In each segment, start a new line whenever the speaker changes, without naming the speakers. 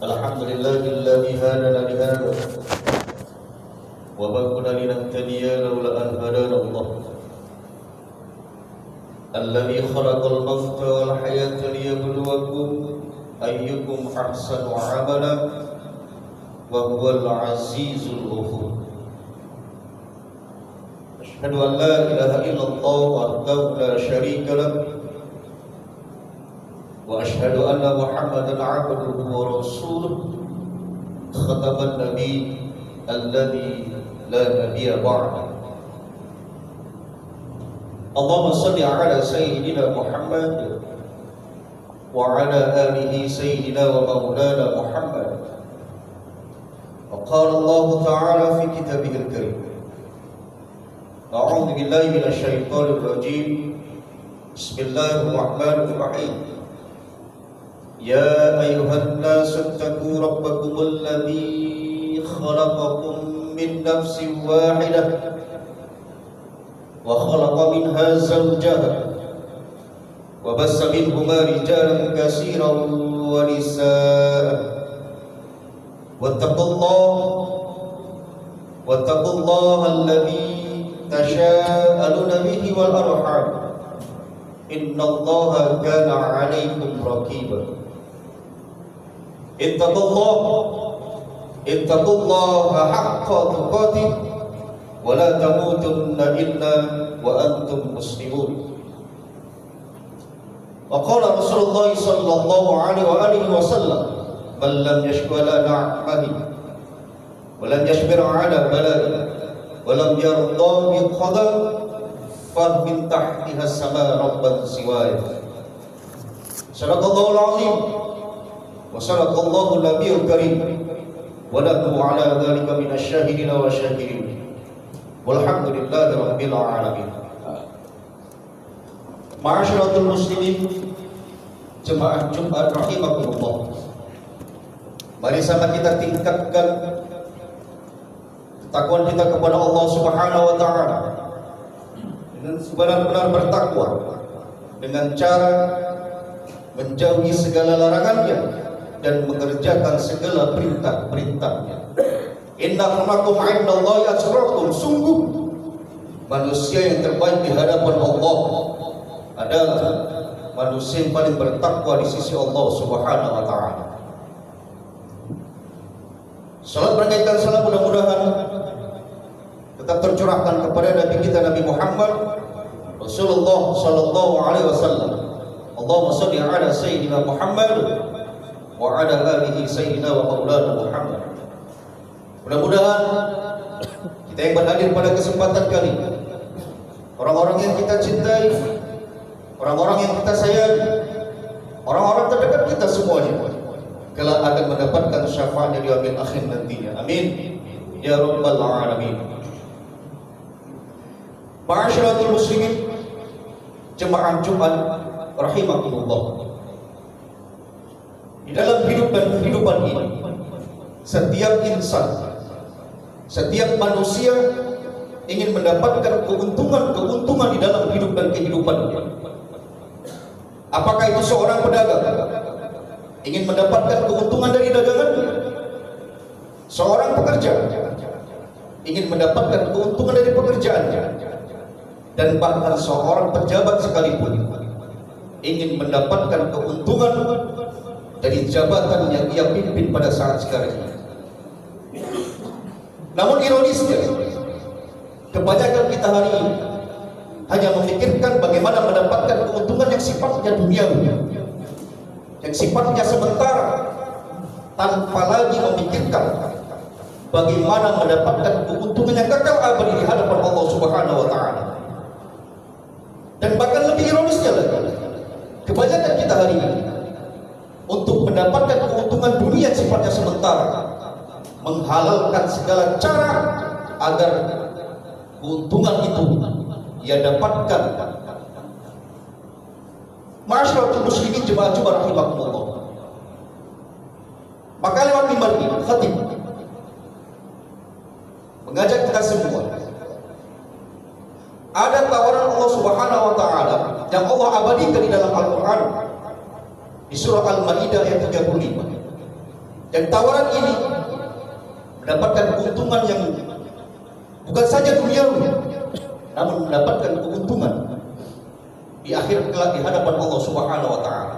الحمد لله الذي هدانا لهذا وما كنا لنهتدي لولا أن هدانا الله الذي خلق الموت والحياة ليبلوكم أيكم أحسن عملا وهو العزيز الغفور. أشهد أن لا إله إلا الله وحده لا شريك له وأشهد أن محمدا عبده ورسوله ختم النبي الذي لا نبي بعده. اللهم صل على سيدنا محمد وعلى آله سيدنا ومولانا محمد. وقال الله تعالى في كتابه الكريم: أعوذ بالله من الشيطان الرجيم بسم الله الرحمن الرحيم. يا أيها الناس اتقوا ربكم الذي خلقكم من نفس واحدة وخلق منها زوجها وبث منهما رجالا كثيرا ونساء واتقوا الله الذي تساءلون به والأرحام إن الله كان عليكم رقيبا. اتقوا الله حق تقاته ولا تموتن إلا وأنتم مسلمون. وقال رسول الله صلى الله عليه وآله وسلم: من لم يشكر نعمه ولم يصبر على بلائه ولم يرضى بقضاء فمن تحتها السماء ربا سواه. صدق الله العظيم وصدق الله النبي الكريم ونحن على ذلك من الشاهدين والشاكرين والحمد لله رب العالمين. Ma'asyaratul muslimin, jemaah Jumat rahimakumullah. Mari sama kita tingkatkan ketakwaan kita kepada Allah Subhanahu wa taala dengan sebenar-benar bertakwa dengan cara menjauhi segala larangannya dan mengerjakan segala perintah-perintahnya. Innakum 'indallahi atqakum, sungguh manusia yang terbaik di hadapan Allah adalah manusia yang paling bertakwa di sisi Allah Subhanahu wa taala. Salat berkaitan salam mudah-mudahan tetap tercurahkan kepada Nabi kita Nabi Muhammad Rasulullah sallallahu alaihi wasallam. Allahumma shalli ala sayyidina Muhammad wa ala alihi sayyidina wa maulana Muhammad. Mudah-mudahan kita yang berhadir pada kesempatan kali ini, orang-orang yang kita cintai, orang-orang yang kita sayangi, orang-orang terdekat kita semuanya kelak akan mendapatkan syafaat dari yaumil akhir nantinya. Amin ya rabbal alamin. Ma'asyaratul muslimin, jemaah Jumat rahimakumullah. Di dalam kehidupan ini, setiap insan, setiap manusia ingin mendapatkan keuntungan di dalam hidup dan kehidupannya. Apakah itu seorang pedagang ingin mendapatkan keuntungan dari dagangannya? Seorang pekerja ingin mendapatkan keuntungan dari pekerjaannya, dan bahkan seorang pejabat sekalipun ingin mendapatkan keuntungan dari jabatan yang ia pimpin pada saat sekarang ini. Namun ironisnya, kebanyakan kita hari ini hanya memikirkan bagaimana mendapatkan keuntungan yang sifatnya duniawi, yang sifatnya sementara, tanpa lagi memikirkan bagaimana mendapatkan keuntungan yang kekal abadi di hadapan Allah Subhanahu wa taala. Dan bahkan lebih ironisnya lagi, kebanyakan kita hari ini untuk mendapatkan keuntungan dunia yang sifatnya sementara, menghalalkan segala cara agar keuntungan itu ia dapatkan. Ma'asyaratul muslimin, jemaah Jumat rahimakumullah. Maka lewat mimbar ini khatib mengajak kita semua, ada tawaran Allah Subhanahu wa taala yang Allah abadikan di dalam Al-Qur'an di surah Al-Maidah ayat 35. Dan tawaran ini mendapatkan keuntungan yang bukan saja duniawi, namun mendapatkan keuntungan di akhirat kelak di hadapan Allah Subhanahu wa taala.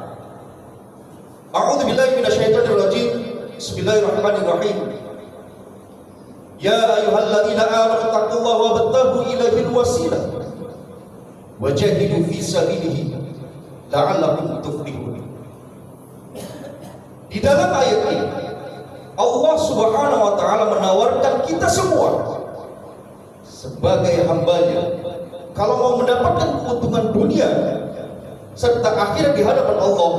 A'udzu billahi minasyaitonir rajim. Bismillahirrahmanirrahim. Ya ayyuhalladzina amanu taqullaha wabtaghu ilaihil wasilah wajahidu fi sabilihi la'allakum tuflihun. Di dalam ayat ini Allah Subhanahu wa taala menawarkan kita semua sebagai hambanya, kalau mau mendapatkan keuntungan dunia serta akhirat di hadapan Allah,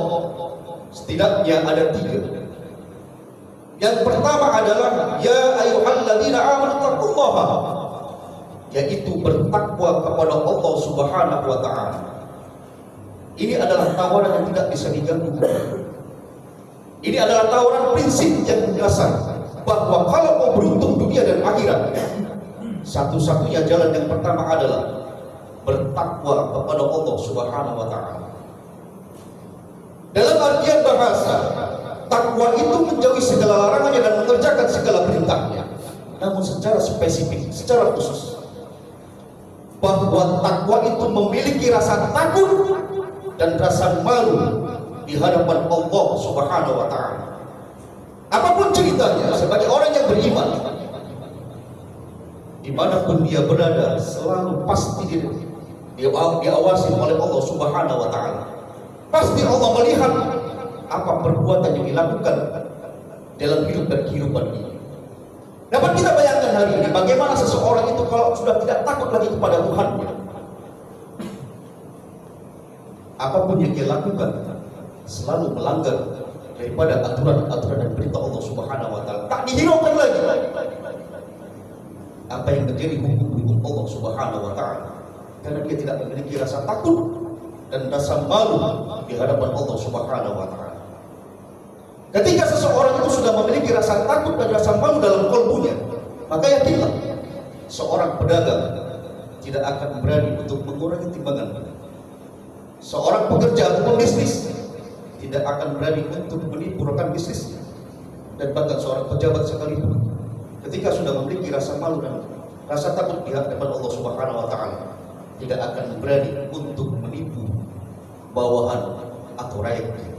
setidaknya ada 3. Yang pertama adalah ya ayyuhalladzina amanu taqullaha, yaitu bertakwa kepada Allah Subhanahu wa taala. Ini adalah tawaran yang tidak bisa diganggu. Ini adalah tawaran prinsip yang mendasar, bahwa kalau mau beruntung dunia dan akhirat, satu-satunya jalan yang pertama adalah bertakwa kepada Allah Subhanahu wa taala. Dalam artian bahasa, takwa itu menjauhi segala larangannya dan mengerjakan segala perintahnya. Namun secara spesifik, secara khusus, bahwa takwa itu memiliki rasa takut dan rasa malu di hadapan Allah Subhanahu wa taala. Apapun ceritanya, sebagai orang yang beriman, dimanapun dia berada, selalu pasti diawasi oleh Allah Subhanahu wa taala. Pasti Allah melihat apa perbuatan yang dilakukan dalam hidup dan kehidupan ini. Dapat kita bayangkan hari ini bagaimana seseorang itu kalau sudah tidak takut lagi kepada Tuhannya, apapun yang dia lakukan selalu melanggar daripada aturan-aturan dan perintah Allah Subhanahu wa taala. Tak dihiraukan lagi apa yang menjadi hukum-hukum Allah Subhanahu wa taala, karena dia tidak memiliki rasa takut dan rasa malu di hadapan Allah Subhanahu wa taala. Ketika seseorang itu sudah memiliki rasa takut dan rasa malu dalam kalbunya, maka yakinlah seorang pedagang tidak akan berani untuk mengurangi timbangan. Seorang pekerja atau pembisnis tidak akan berani untuk menipu rekan bisnisnya. Dan bahkan seorang pejabat sekalipun, ketika sudah memiliki rasa malu dan rasa takut di hadapan Allah Subhanahu wa taala, tidak akan berani untuk menipu bawahan atau rakyatnya.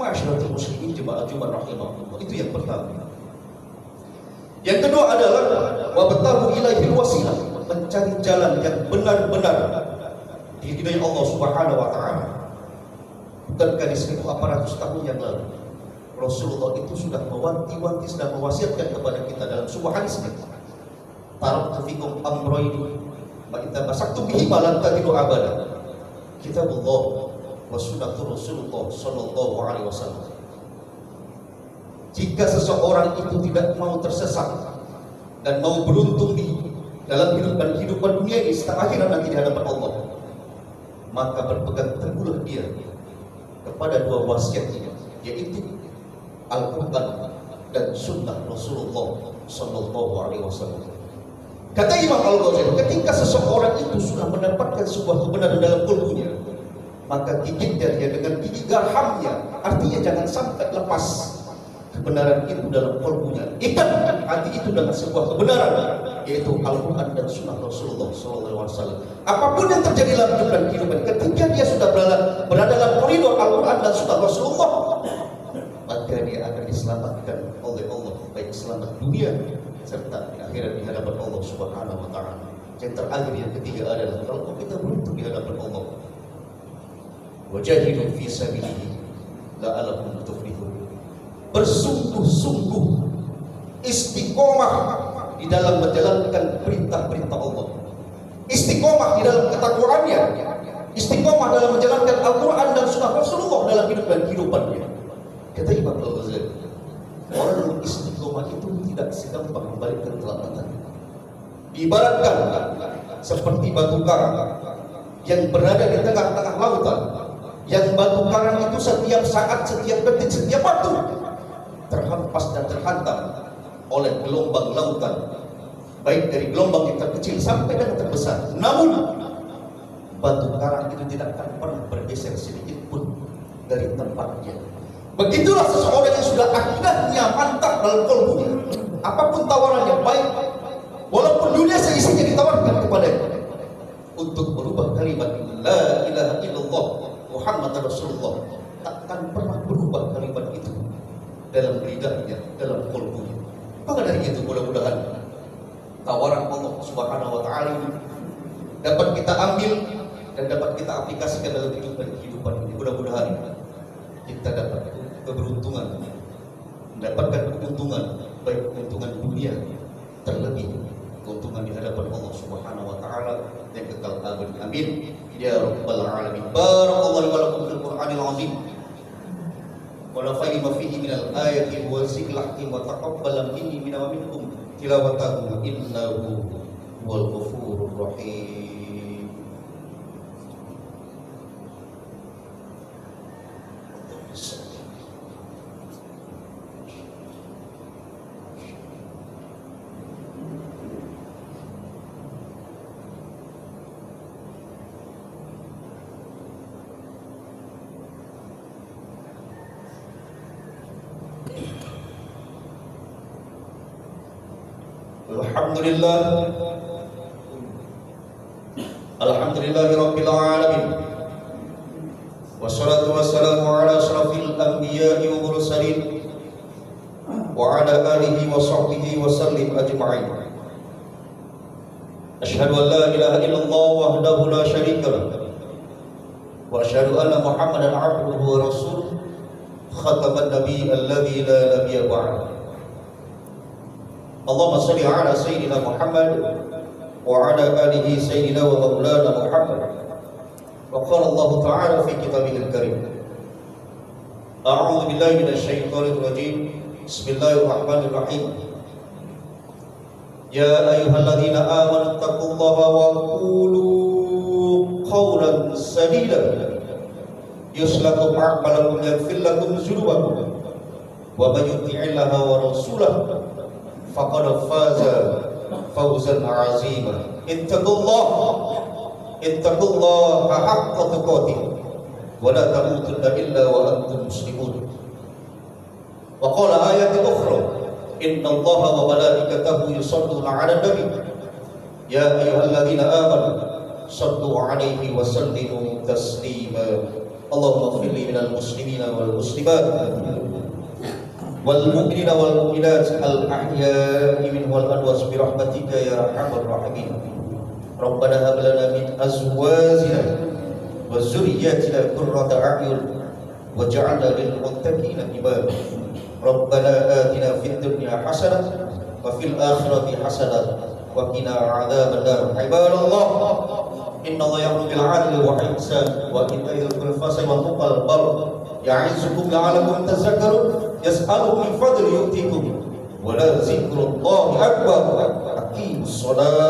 Masyarakat muslimin jemaah Jumat rahimahullah. Itu yang pertama. Yang kedua adalah wabtaghu ilaihil wasilah, mencari jalan yang benar-benar di hidayah Allah Subhanahu wa taala. Bukankah di 1400 tahun yang lalu Rasulullah itu sudah mewanti-wanti, sudah mewasiatkan kepada kita dalam sebuah hadis ini, taraktu fikum amrayni ma idza masaktum bihi malan tajidu abada, kitabullah wa sunnatu Rasulullah sallallahu alaihi wasallam. Jika seseorang itu tidak mau tersesat dan mau beruntung di dalam kehidupan dunia ini serta akhirat nanti di hadapan Allah, maka berpegang teguhlah dia kepada 2 wasiat ini, yaitu Al-Quran dan Sunnah Rasulullah sallallahu alaihi wasallam. Kata Imam Al-Ghazali, ketika seseorang itu sudah mendapatkan sebuah kebenaran dalam kalbunya, maka gigitnya dia dengan gigi garhamnya, artinya jangan sampai lepas kebenaran itu dalam kalbunya. Ikat hati itu dengan sebuah kebenaran, yaitu Al-Quran dan Sunnah Rasulullah SAW. Apapun yang terjadi dalam hidup dan kehidupan, ketika dia sudah berada dalam koridor Al-Quran dan Sunnah Rasulullah, maka dia akan diselamatkan oleh Allah, baik selamat dunia serta di akhirat di hadapan Allah Subhanahu wa taala. Yang terakhir, yang ketiga adalah kalau kita beruntung di hadapan Allah, wajahidu fi sabilihi la'allakum tuflihun. Bersungguh-sungguh istiqomah di dalam menjalankan perintah-perintah Allah, istiqomah di dalam ketakwaannya, istiqomah dalam menjalankan Al-Quran dan Sunnah Rasulullah dalam hidup dan kehidupannya. Kata Imam Al-Ghazali, orang yang istiqomah itu tidak segampang membalikkan telapak tangan. Diibaratkan seperti batu karang yang berada di tengah-tengah lautan, yang batu karang itu setiap saat, setiap detik, setiap waktu terhempas dan terhantam oleh gelombang lautan, baik dari gelombang yang terkecil sampai yang terbesar. Namun batu karang itu tidak akan pernah bergeser sedikit pun dari tempatnya. Begitulah seseorang yang sudah akidahnya mantap dalam kalbunya, apapun tawarannya baik, walaupun dunia seisinya ditawarkan kepadanya, untuk berubah kalimat la ilaha illallah Muhammad Rasulullah, takkan pernah berubah kalimat itu dalam lidahnya, dalam kalbunya. Maka dari itu mudah-mudahan tawaran Allah Subhanahu wa taala ini dapat kita ambil dan dapat kita aplikasikan dalam kehidupan ini. Mudah-mudahan kita dapat keberuntungan, mendapatkan keuntungan, baik keuntungan dunia, terlebih keuntungan di hadapan Allah Subhanahu wa taala yang kekal abadi. Amin ya rabbal alamin. Barakallahu wa lakum fil Qur'anil azim wa nafa'ani ma fihi minal ayati wa zikril hakim wa taqabbal minni wa minkum tilawatahu innahu huwal ghafurur rahim. Alhamdulillahi rabbil alamin. Wassalatu wassalamu ala asyrafil anbiya'i wa mursalin wa ala alihi wa sahbihi wa sallim ajma'in. Asyhadu an la ilaha illallah wahdahu la syarika lah wa asyhadu anna Muhammadan 'abduhu wa rasuluh khataman nabiy alladzi la nabiyya ba'dahu. Allahumma salli ala sayyidina Muhammad wa ala alihi sayyidina wa maulana Muhammad. Wa qala Allah ta'ala fi kitabihil karim. A'udzu billahi minasy syaithanir rajim. Bismillahirrahmanirrahim. Ya ayyuhalladzina amanu taqullaha wa qulu qawlan sadida yuslih lakum a'malakum yaghfir lakum dzunubakum wa may yuti'illaha wa rasulahu faqad faza fawzan 'azima. Ittaqullaha haqqa tuqatih wa la tamutunna illa wa antum muslimun. Wa qala ayatin ukhra innallaha wa malaikatahu yusholluna 'alan nabi ya ayyuhalladzina amanu shallu 'alaihi wa sallimu taslima. Allahumma ighfir li minal muslimina wal muslimat wal mu'minina wal mu'minat al ahya'i minhum wal amwat bi rahmatika ya arhamar rahimin. Rabbana hab lana min azwajina wa dzurriyyatina qurrata a'yun waj'alna lil muttaqina imama. Rabbana atina fid dunya hasanah wa fil akhirati hasanah wa qina 'adzaban nar. Ibadallah, inna Allah ya'muru bil 'adli wal ihsan wa ita'i dzil qurba wal muqal bar ya'izukum la'allakum tadhakkarun. Yas'alukum min fadli yu'tikum wa la dzikrullahi akbar. Aqimus shalah.